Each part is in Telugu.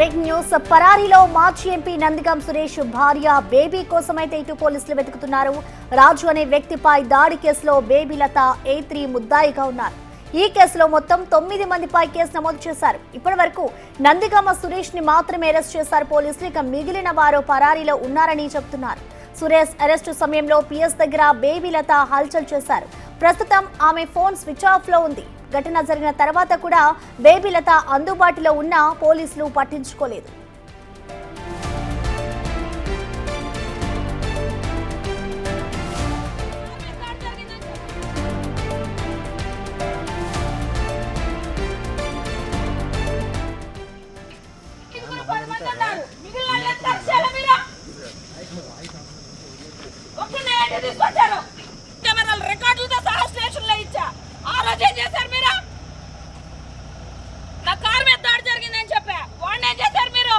Breaking news. పరారీలో మాజీ ఎంపీ నందిగం సురేష్ భార్య బేబీ కోసమైతే ఇటు పోలీసులు వెతుకుతున్నారు. రాజు అనే వ్యక్తిపై దాడి కేసులో బేబీ లత A3 ముద్దాయిగా ఉన్నారు. ఈ కేసులో మొత్తం 9 మందిపై కేసు నమోదు చేశారు. ఇప్పటి వరకు నందిగమ సురేష్ ని మాత్రమే అరెస్ట్ చేశారు పోలీసులు. ఇక మిగిలిన వారు పరారీలో ఉన్నారని చెబుతున్నారు. సురేష్ అరెస్టు సమయంలో PS దగ్గర బేబీ లత హల్చల్ చేశారు. ప్రస్తుతం ఆమె ఫోన్ స్విచ్ ఆఫ్ లో ఉంది. ఘటన జరిగిన తర్వాత కూడా బేబీ లత అందుబాటులో ఉన్నా పోలీసులు పట్టించుకోలేదు. రికార్డులతో సహా స్టేషన్లో ఇచ్చా. ఆ రోజు ఏం చేశారు మీరు? నా కారు మీద దాడి జరిగిందని చెప్పా. వాడిని ఏం చేశారు మీరు?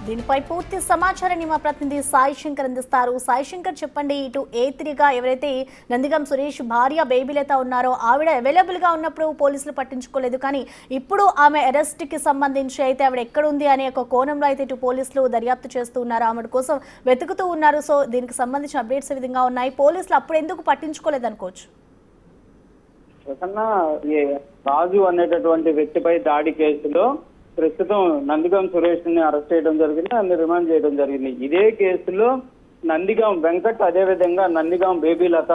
దీనిపై పూర్తి సమాచారాన్ని మా ప్రతినిధి సాయి శంకర్ అందిస్తారు. సాయి శంకర్, చెప్పండి, ఇటు A3గా ఎవరైతే నందిగం సురేష్ భార్య బేబీ లత ఉన్నారో ఆవిడ అవైలబుల్ గా ఉన్నప్పుడు పోలీసులు పట్టించుకోలేదు, కానీ ఇప్పుడు ఆమె అరెస్ట్ కి సంబంధించి అయితే ఆవిడ ఎక్కడుంది అనే ఒక కోణంలో అయితే ఇటు పోలీసులు దర్యాప్తు చేస్తూ ఉన్నారు, ఆమె కోసం వెతుకుతూ ఉన్నారు. సో దీనికి సంబంధించిన అప్డేట్స్ ఏ విధంగా ఉన్నాయి? పోలీసులు అప్పుడు ఎందుకు పట్టించుకోలేదు అనుకోవచ్చు? రాజు అనేటటువంటి వ్యక్తిపై దాడి కేసులో ప్రస్తుతం నందిగం సురేష్ ని అరెస్ట్ చేయడం జరిగింది, అన్ని రిమాండ్ చేయడం జరిగింది. ఇదే కేసులో నందిగం వెంకట్, అదే విధంగా నందిగం బేబీ లత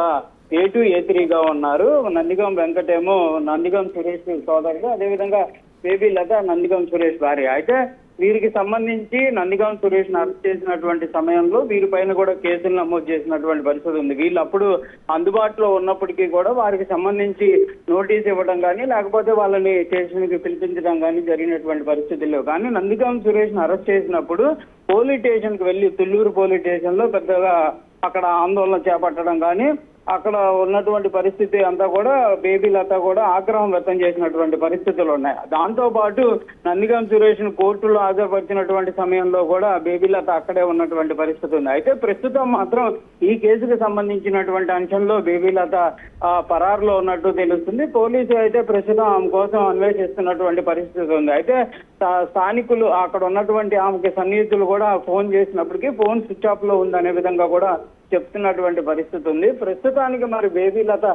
A2 A3గా ఉన్నారు. నందిగం వెంకట్ ఏమో నందిగం సురేష్ సోదరుడు, అదేవిధంగా బేబీ లత నందిగం సురేష్ భార్య. అయితే వీరికి సంబంధించి నందిగం సురేష్ ని అరెస్ట్ చేసినటువంటి సమయంలో వీరిపైన కూడా కేసులు నమోదు చేసినటువంటి పరిస్థితి ఉంది. వీళ్ళు అప్పుడు అందుబాటులో ఉన్నప్పటికీ కూడా వారికి సంబంధించి నోటీస్ ఇవ్వడం కానీ లేకపోతే వాళ్ళని స్టేషన్ కి పిలిపించడం కానీ జరిగినటువంటి పరిస్థితుల్లో, కానీ నందిగం సురేష్ ని అరెస్ట్ చేసినప్పుడు పోలీస్ స్టేషన్ కి వెళ్లి తుళ్ళూరు పోలీస్ స్టేషన్ లో పెద్దగా అక్కడ ఆందోళన చేపట్టడం కానీ అక్కడ ఉన్నటువంటి పరిస్థితి అంతా కూడా బేబీ లత కూడా ఆగ్రహం వ్యక్తం చేసినటువంటి పరిస్థితులు ఉన్నాయి. దాంతో పాటు నందిగం సురేష్ ను కోర్టులో హాజరుపరిచినటువంటి సమయంలో కూడా బేబీ లత అక్కడే ఉన్నటువంటి పరిస్థితి ఉంది. అయితే ప్రస్తుతం మాత్రం ఈ కేసుకు సంబంధించినటువంటి అంశంలో బేబీ లత పరారులో ఉన్నట్టు తెలుస్తుంది. పోలీసులు అయితే ప్రస్తుతం ఆమె కోసం అన్వేషిస్తున్నటువంటి పరిస్థితి ఉంది. అయితే స్థానికులు అక్కడ ఉన్నటువంటి ఆమెకి సన్నిహితులు కూడా ఫోన్ చేసినప్పటికీ ఫోన్ స్విచ్ ఆఫ్ లో ఉందనే విధంగా కూడా చెప్తున్నటువంటి పరిస్థితి ఉంది. ప్రస్తుతానికి మరి బేబీ లత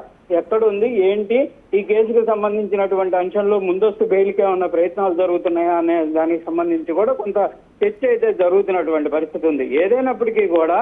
ఎక్కడుంది, ఏంటి, ఈ కేసుకు సంబంధించినటువంటి అంశంలో ముందస్తు బెయిల్కే ఉన్న ప్రయత్నాలు జరుగుతున్నాయా అనే దానికి సంబంధించి కూడా కొంత చర్చ అయితే జరుగుతున్నటువంటి పరిస్థితి ఉంది. ఏదైనప్పటికీ కూడా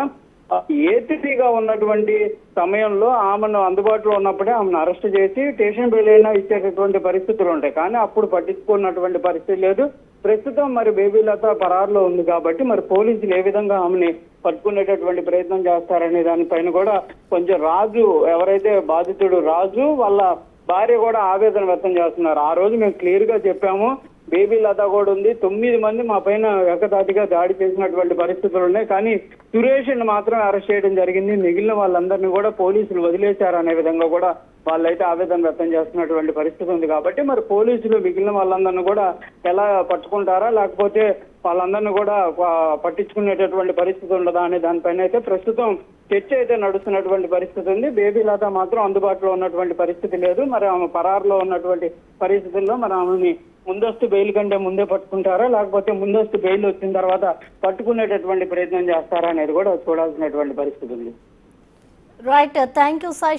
A3గా ఉన్నటువంటి సమయంలో ఆమెను అందుబాటులో ఉన్నప్పుడే ఆమెను అరెస్ట్ చేసి స్టేషన్ బెయిల్ అయినా ఇచ్చేటటువంటి పరిస్థితులు ఉంటాయి, కానీ అప్పుడు పట్టించుకున్నటువంటి పరిస్థితి లేదు. ప్రస్తుతం మరి బేబీ లత పరారులో ఉంది కాబట్టి మరి పోలీసులు ఏ విధంగా ఆమెని పట్టుకునేటటువంటి ప్రయత్నం చేస్తారనే దానిపైన కూడా కొంచెం రాజు, ఎవరైతే బాధితుడు రాజు వాళ్ళ భార్య కూడా ఆవేదన వ్యక్తం చేస్తున్నారు. ఆ రోజు మేము క్లియర్ గా చెప్పాము, బేబీ లత కూడా ఉంది, 9 మంది మా పైన ఏకతాటిగా దాడి చేసినటువంటి పరిస్థితులు ఉన్నాయి, కానీ సురేష్ ని మాత్రమే అరెస్ట్ చేయడం జరిగింది, మిగిలిన వాళ్ళందరినీ కూడా పోలీసులు వదిలేశారు అనే విధంగా కూడా వాళ్ళైతే ఆవేదన వ్యక్తం చేస్తున్నటువంటి పరిస్థితి ఉంది. కాబట్టి మరి పోలీసులు మిగిలిన వాళ్ళందరినీ కూడా ఎలా పట్టుకుంటారా, లేకపోతే వాళ్ళందరినీ కూడా పట్టించుకునేటటువంటి పరిస్థితి ఉండదా అనే దానిపైన అయితే ప్రస్తుతం చర్చ అయితే నడుస్తున్నటువంటి పరిస్థితి ఉంది. బేబీ లత మాత్రం అందుబాటులో ఉన్నటువంటి పరిస్థితి లేదు. మరి ఆమె పరారులో ఉన్నటువంటి పరిస్థితుల్లో మరి ఆమెని ముందస్తు బెయిల్ కంటే ముందే పట్టుకుంటారా, లేకపోతే ముందస్తు బెయిల్ వచ్చిన తర్వాత పట్టుకునేటటువంటి ప్రయత్నం చేస్తారా అనేది కూడా చూడాల్సినటువంటి పరిస్థితి ఉంది. Right, thank you Sai.